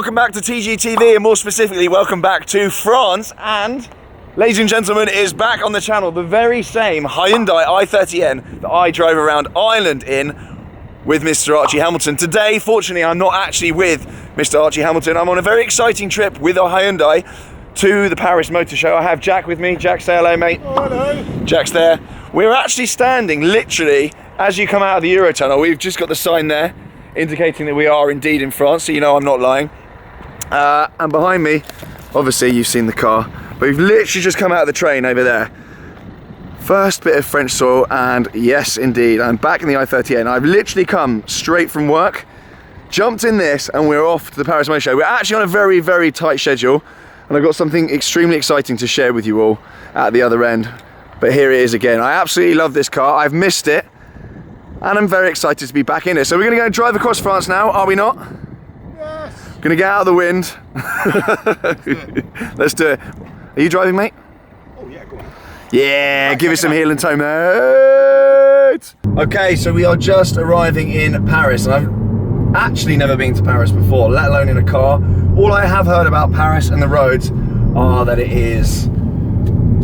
welcome back to TGTV, and more specifically, welcome back to France. And, ladies and gentlemen, it is back on the channel, the very same Hyundai I30N that I drove around Ireland in with Mr. Archie Hamilton. Today, fortunately, I'm not actually with Mr. Archie Hamilton. I'm on a very exciting trip with a Hyundai to the Paris Motor Show. I have Jack with me. Jack, say hello, mate. Oh, hello. Jack's there. We're actually standing literally as you come out of the Eurotunnel. We've just got the sign there indicating that we are indeed in France, so you know I'm not lying. And behind me, obviously you've seen the car, but we've literally just come out of the train over there. First bit of French soil, and yes indeed, I'm back in the I30N. I've literally come straight from work, jumped in this, and we're off to the Paris Motor Show. We're actually on a very, very tight schedule, and I've got something extremely exciting to share with you all at the other end. But here it is again. I absolutely love this car. I've missed it, and I'm very excited to be back in it. So we're gonna go drive across France now, are we not? Yes. Gonna get out of the wind. Let's do it. Are you driving, mate? Oh yeah, go on. Yeah, give us some heel and toe, mate. Okay, so we are just arriving in Paris, and I've actually never been to Paris before, let alone in a car. All I have heard about Paris and the roads are that it is,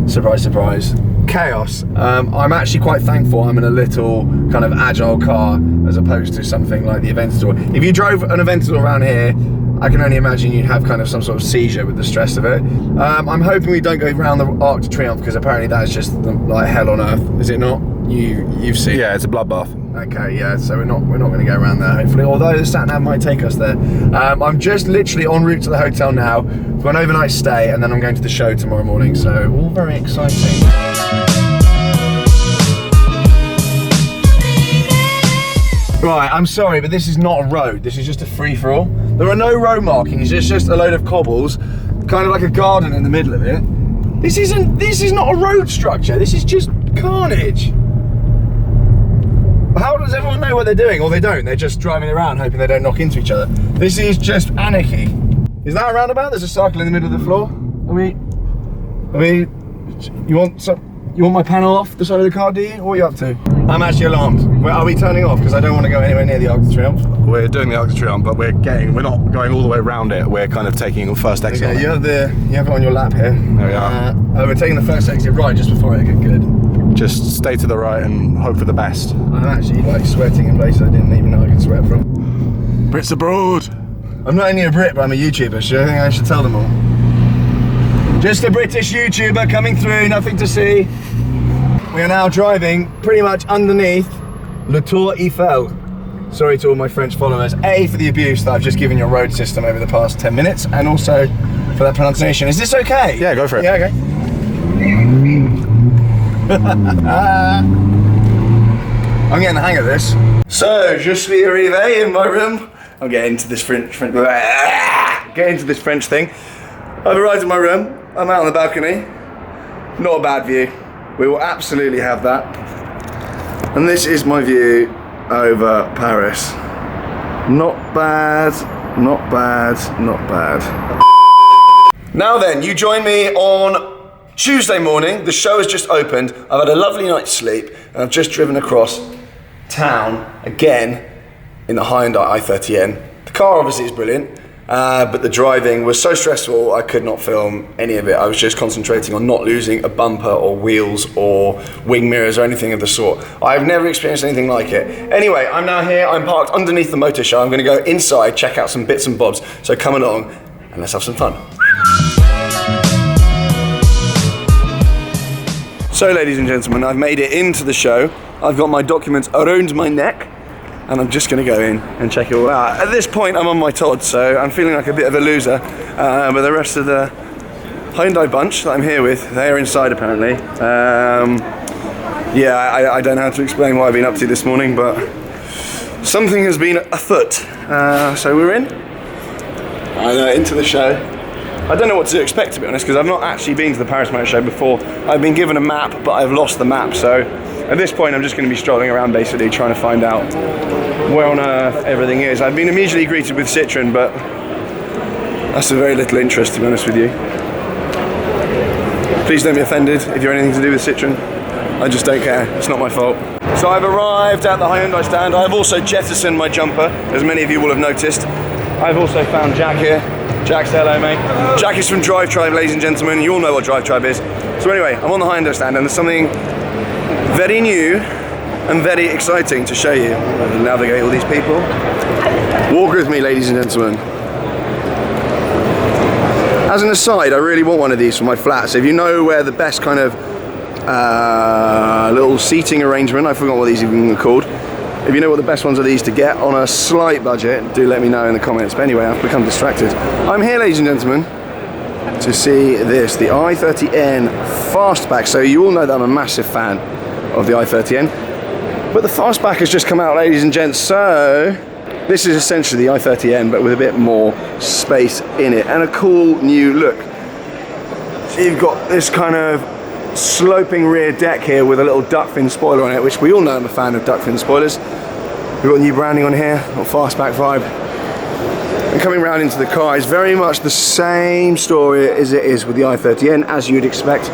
surprise, surprise, chaos. I'm actually quite thankful I'm in a little kind of agile car as opposed to something like the Aventador. If you drove an Aventador around here, I can only imagine you'd have kind of some sort of seizure with the stress of it. I'm hoping we don't go around the Arc de Triomphe, because apparently that is just like hell on earth, is it not? You've seen? Yeah, it's a bloodbath. Okay, yeah, so we're not going to go around there, hopefully, although the sat nav might take us there. I'm just literally en route to the hotel now for an overnight stay, and then I'm going to the show tomorrow morning, so all very exciting. Right, I'm sorry, but this is not a road. This is just a free-for-all. There are no road markings. It's just a load of cobbles, kind of like a garden in the middle of it. This is not a road structure. This is just carnage. How does everyone know what they're doing? Or they don't. They're just driving around hoping they don't knock into each other. This is just anarchy. Is that a roundabout? There's a circle in the middle of the floor. You want my panel off the side of the car, do you? What are you up to? I'm actually alarmed. Well, are we turning off? Because I don't want to go anywhere near the Arc de Triomphe. We're doing the Arc de Triomphe, but we're not going all the way around it. We're kind of taking the first exit. Okay, you have it on your lap here. There we are. We're taking the first exit right just before I get good. Just stay to the right and hope for the best. I'm actually like sweating in places I didn't even know I could sweat from. Brits abroad. I'm not only a Brit, but I'm a YouTuber, so I think I should tell them all. Just a British YouTuber coming through, nothing to see. We are now driving pretty much underneath Le Tour Eiffel. Sorry to all my French followers. A, for the abuse that I've just given your road system over the past 10 minutes, and also for that pronunciation. Is this okay? Yeah, go for it. Yeah, okay. I'm getting the hang of this. So, je suis arrivé in my room. I'm getting into this French thing. I've arrived in my room. I'm out on the balcony. Not a bad view. We will absolutely have that. And this is my view over Paris. Not bad, not bad, not bad. Now then, you join me on Tuesday morning. The show has just opened. I've had a lovely night's sleep, and I've just driven across town again in the Hyundai I30N. The car obviously is brilliant. But the driving was so stressful I could not film any of it. I was just concentrating on not losing a bumper or wheels or wing mirrors or anything of the sort. I've never experienced anything like it. Anyway, I'm now here, I'm parked underneath the motor show. I'm going to go inside, check out some bits and bobs. So come along and let's have some fun. So ladies and gentlemen, I've made it into the show. I've got my documents around my neck, and I'm just going to go in and check it all out. At this point, I'm on my Todd, so I'm feeling like a bit of a loser. But the rest of the Hyundai bunch that I'm here with, they're inside apparently. Yeah, I don't know how to explain what I've been up to this morning, but something has been afoot. So we're in. Into the show. I don't know what to expect, to be honest, because I've not actually been to the Paris Motor Show before. I've been given a map, but I've lost the map, so at this point I'm just going to be strolling around basically trying to find out where on earth everything is. I've been immediately greeted with Citroën, but that's of very little interest, to be honest with you. Please don't be offended if you're anything to do with Citroën. I just don't care, it's not my fault. So I've arrived at the Hyundai stand. I've also jettisoned my jumper, as many of you will have noticed. I've also found Jack here. Jack, say hello, mate. Hello. Jack is from Drive Tribe, ladies and gentlemen. You all know what Drive Tribe is. So anyway, I'm on the Hyundai stand and there's something very new and very exciting to show you. I'll navigate all these people. Walk with me, ladies and gentlemen. As an aside, I really want one of these for my flat. So if you know where the best kind of little seating arrangement, I forgot what these even are called. If you know what the best ones are these to get on a slight budget, do let me know in the comments. But anyway, I've become distracted. I'm here, ladies and gentlemen, to see this, the I30N Fastback. So you all know that I'm a massive fan of the I30N. But the Fastback has just come out, ladies and gents. So this is essentially the I30N, but with a bit more space in it and a cool new look. So you've got this kind of sloping rear deck here with a little duck fin spoiler on it, which we all know I'm a fan of duck fin spoilers. We've got new branding on here, little fastback vibe. And coming round into the car is very much the same story as it is with the I30N, as you'd expect.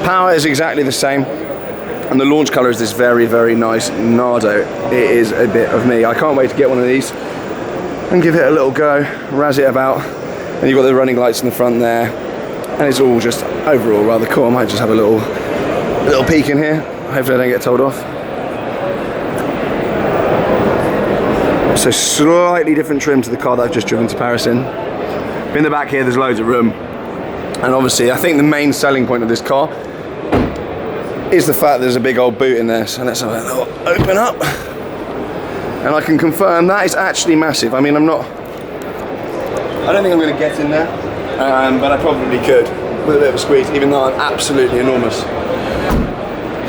Power is exactly the same, and the launch colour is this very, very nice Nardo. It is a bit of me. I can't wait to get one of these and give it a little go, razz it about. And you've got the running lights in the front there. And it's all just overall rather cool. I might just have a little peek in here. Hopefully I don't get told off. So slightly different trim to the car that I've just driven to Paris in. In the back here there's loads of room. And obviously I think the main selling point of this car is the fact there's a big old boot in there. So let's have a little open up. And I can confirm that is actually massive. I mean, I don't think I'm going to get in there. But I probably could with a bit of a squeeze, even though I'm absolutely enormous.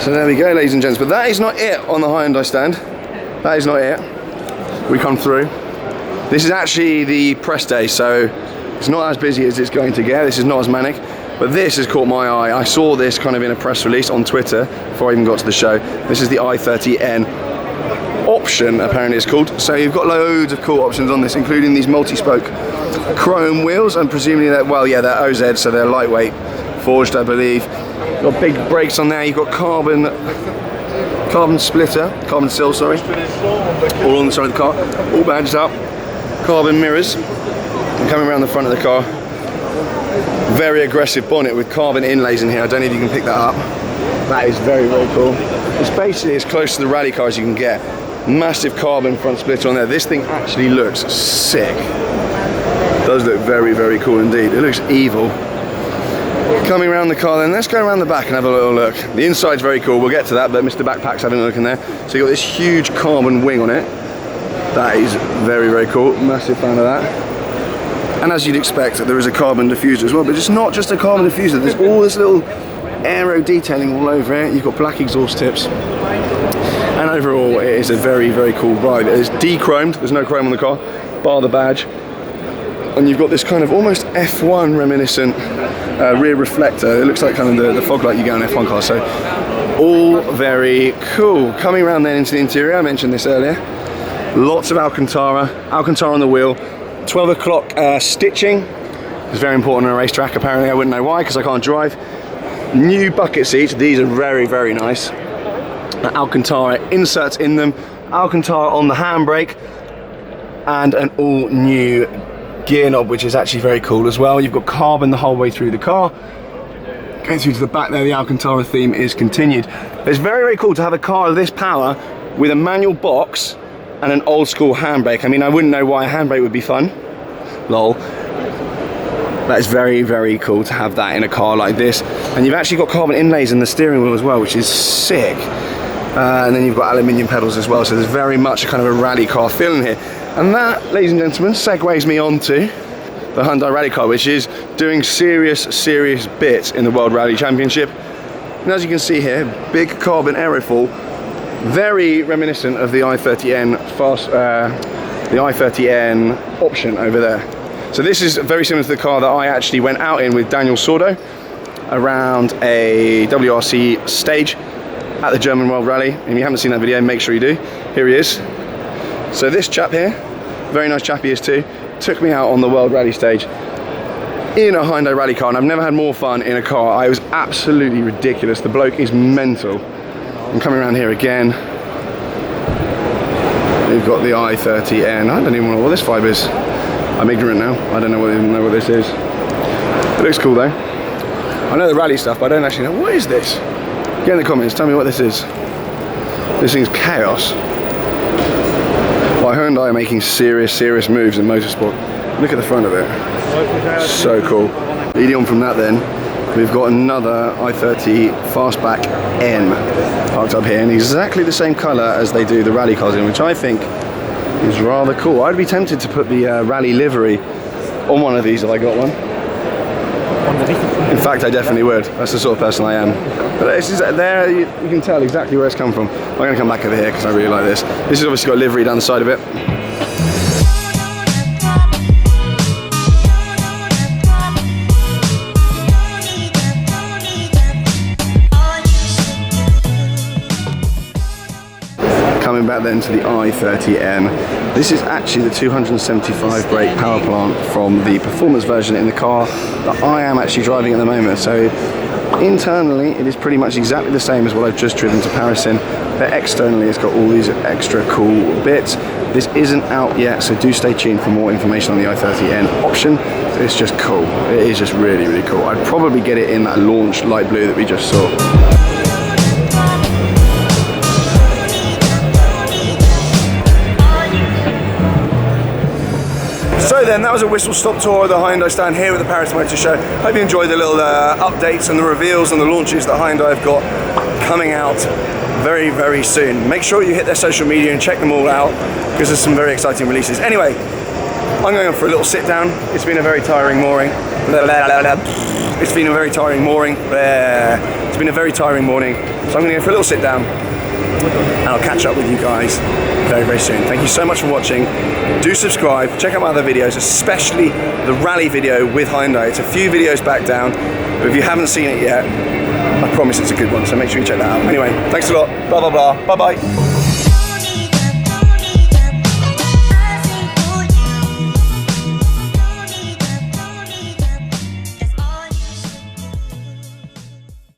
So there we go, ladies and gents. But that is not it on the Hyundai stand. That is not it. We come through. This is actually the press day, so it's not as busy as it's going to get. This is not as manic. But this has caught my eye. I saw this kind of in a press release on Twitter before I even got to the show. This is the I30N Option, apparently it's called. So you've got loads of cool options on this, including these multi-spoke chrome wheels, and presumably that, well, yeah, they're OZ, so they're lightweight forged, I believe. You've got big brakes on there. You've got carbon sill, sorry, all on the side of the car, all badged up, carbon mirrors. And coming around the front of the car, very aggressive bonnet with carbon inlays in here. I don't know if you can pick that up. That is very, very cool. It's basically as close to the rally car as you can get. Massive carbon front splitter on there. This thing actually looks sick. Does look very, very cool indeed. It looks evil. Coming around the car then, let's go around the back and have a little look. The inside's very cool, we'll get to that, but Mr. Backpack's having a look in there. So you've got this huge carbon wing on it. That is very, very cool. Massive fan of that. And as you'd expect, there is a carbon diffuser as well, but it's not just a carbon diffuser. There's all this little aero detailing all over it. You've got black exhaust tips. And overall, it is a very, very cool ride. It is de-chromed, there's no chrome on the car, bar the badge. And you've got this kind of almost F1 reminiscent rear reflector. It looks like kind of the fog light you get on an F1 car. So all very cool. Coming around then into the interior, I mentioned this earlier. Lots of Alcantara on the wheel. 12 o'clock stitching. It's very important on a racetrack. Apparently I wouldn't know why because I can't drive. New bucket seats. These are very, very nice. Alcantara inserts in them. Alcantara on the handbrake. And an all new gear knob, which is actually very cool as well. You've got carbon the whole way through the car. Going through to the back there, the Alcantara theme is continued. It's very, very cool to have a car of this power with a manual box and an old school handbrake. I mean, I wouldn't know why a handbrake would be fun. Lol. That is very, very cool to have that in a car like this. And you've actually got carbon inlays in the steering wheel as well, which is sick. And then you've got aluminium pedals as well, so there's very much a kind of a rally car feeling here. And that, ladies and gentlemen, segues me onto the Hyundai Rally Car, which is doing serious bits in the World Rally Championship. And as you can see here, big carbon aerofoil, very reminiscent of the I30N the I30N Option over there. So this is very similar to the car that I actually went out in with Daniel Sordo around a WRC stage at the German World Rally. If you haven't seen that video, make sure you do. Here he is. So this chap here, very nice chap he is too, took me out on the World Rally stage in a Hyundai Rally Car, and I've never had more fun in a car. I was absolutely ridiculous. The bloke is mental. I'm coming around here again. We've got the I30N. I don't even know what this vibe is. I'm ignorant now. I don't even know what this is. It looks cool though. I know the rally stuff, but I don't actually know. What is this? Get in the comments, tell me what this is. This thing's chaos. Well, Hyundai are making serious moves in motorsport. Look at the front of it. So cool. Leading on from that then, we've got another I30 Fastback N parked up here in exactly the same colour as they do the rally cars in, which I think is rather cool. I'd be tempted to put the rally livery on one of these if I got one. In fact, I definitely would. That's the sort of person I am. But it's just there, you can tell exactly where it's come from. I'm going to come back over here because I really like this. This has obviously got livery down the side of it. Coming back then to the I30N. This is actually the 275 brake power plant from the performance version in the car that I am actually driving at the moment. So internally it is pretty much exactly the same as what I've just driven to Paris in, but externally it's got all these extra cool bits. This isn't out yet, so do stay tuned for more information on the I30N option. It's just cool. It is just really cool. I'd probably get it in that launch light blue that we just saw. So then, that was a whistle-stop tour of the Hyundai stand here at the Paris Motor Show. Hope you enjoyed the little updates and the reveals and the launches that Hyundai have got coming out very soon. Make sure you hit their social media and check them all out because there's some very exciting releases. Anyway, I'm going for a little sit down. It's been a very tiring morning. It's been a very tiring morning. It's been a very tiring morning. So I'm going to go for a little sit down and I'll catch up with you guys very soon. Thank you so much for watching. Do subscribe, check out my other videos, especially the rally video with Hyundai. It's a few videos back down, but if you haven't seen it yet, I promise it's a good one, so make sure you check that out. Anyway, thanks a lot, blah bye bye.